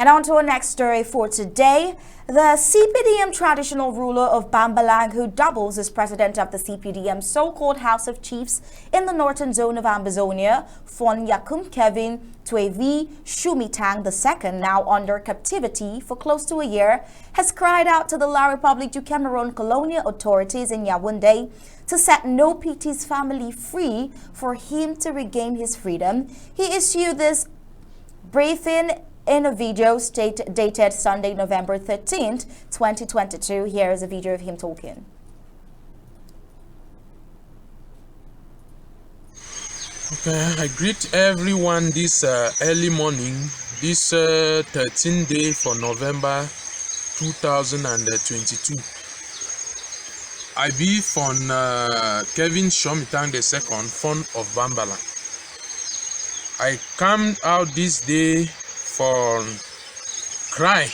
And on to our next story for today. The CPDM traditional ruler of Bambalang, who doubles as president of the CPDM so-called House of Chiefs in the northern zone of Ambazonia, Yakum Teuvih Shumitang II, now under captivity for close to a year, has cried out to the La République du Cameroon colonial authorities in Yaounde to set Nopiti's family free for him to regain his freedom. He issued this briefing in a video dated Sunday, November 13th, 2022. Here is a video of him talking. Okay, I greet everyone this early morning, this 13th day for November 2022. I be from Kevin Shumitang II, son of Bambalang. I come out this day for cry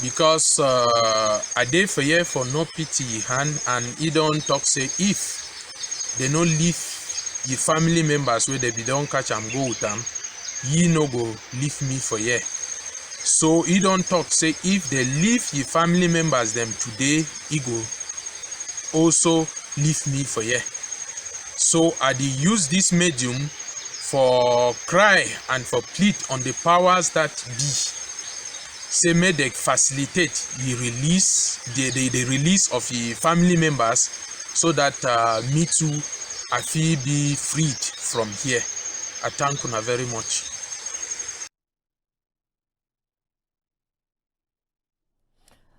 because I dey for here for no pity hand, and he don't talk say if they no leave the family members where they be don't catch and go with them, ye no go leave me for here. So he don't talk say if they leave the family members them today, he go also leave me for here. So I dey use this medium for cry and for plead on the powers that be. Say may they facilitate the release, the release of the family members, so that me too I feel be freed from here. I thank you very much.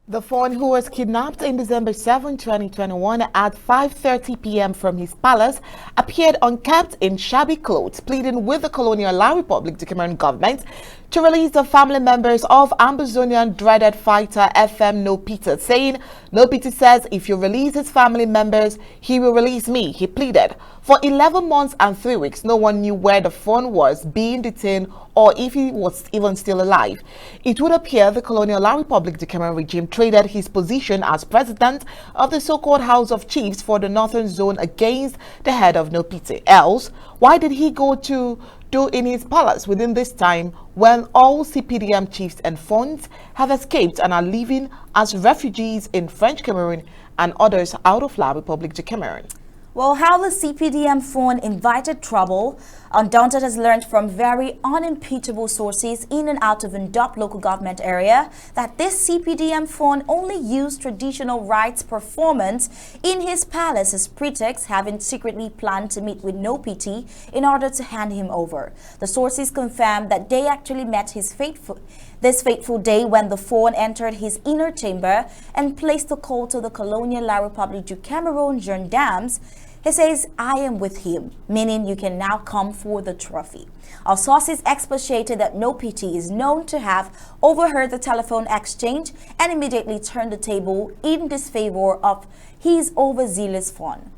The fawn, who was kidnapped in December 7, 2021 at 5:30 p.m. from his palace, appeared unkept in shabby clothes, pleading with the colonial La République du Cameroon government to release the family members of Ambazonian dreaded fighter FM Nopiti, saying, Nopiti says if you release his family members, he will release me, he pleaded. For 11 months and 3 weeks, no one knew where the fawn was being detained or if he was even still alive. It would appear the colonial La République du Cameroon regime traded his position as president of the so-called House of Chiefs for the northern zone against the head of Nopiti. Else, why did he go to do in his palace within this time when all CPDM chiefs and fawns have escaped and are living as refugees in French Cameroon and others out of La République du Cameroon? Well, how the CPDM fawn invited trouble, Undaunted has learned from very unimputable sources in and out of Ndop local government area that this CPDM fawn only used traditional rites performance in his palace as pretext, having secretly planned to meet with Nopiti in order to hand him over. The sources confirmed that they actually met this fateful day when the fawn entered his inner chamber and placed a call to the colonial La République du Cameroon gendarmes. He says, I am with him, meaning you can now come for the trophy. Our sources expatiated that Nopiti is known to have overheard the telephone exchange and immediately turned the table in disfavor of his overzealous fawn.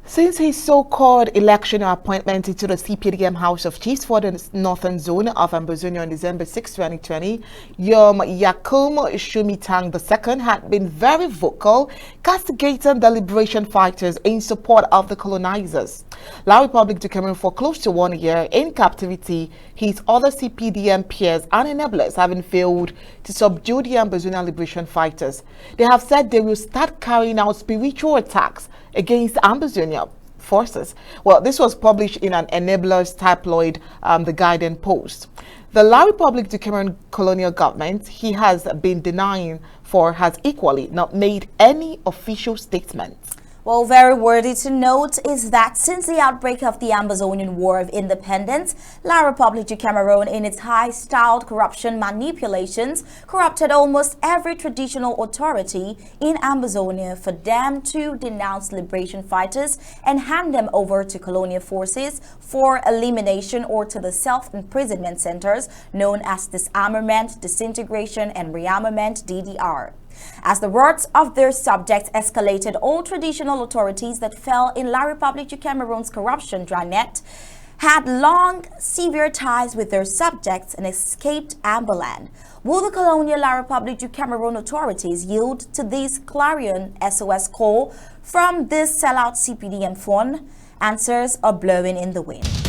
Since his so-called election or appointment into the CPDM House of Chiefs for the northern zone of Ambazonia on December 6, 2020, Yakum Shumitang II had been very vocal, castigating the liberation fighters in support of the colonizers. La République du Cameroon for close to 1 year in captivity, his other CPDM peers and enablers having failed to subdue the Ambazonia liberation fighters. They have said they will start carrying out spiritual attacks against Ambazonia forces. Well, this was published in an enablers tabloid, The Guardian Post. The La République du Cameroon colonial government he has been denying for has equally not made any official statements. Well, very worthy to note is that since the outbreak of the Ambazonian War of Independence, La République du Cameroon, in its high-styled corruption manipulations, corrupted almost every traditional authority in Ambazonia for them to denounce liberation fighters and hand them over to colonial forces for elimination or to the self-imprisonment centers known as disarmament, disintegration, and rearmament (DDR). As the words of their subjects escalated, all traditional authorities that fell in La République du Cameroon's corruption dragnet had long severe ties with their subjects and escaped Ambalang. Will the colonial La République du Cameroon authorities yield to this clarion SOS call from this sellout CPDM fawn? Answers are blowing in the wind.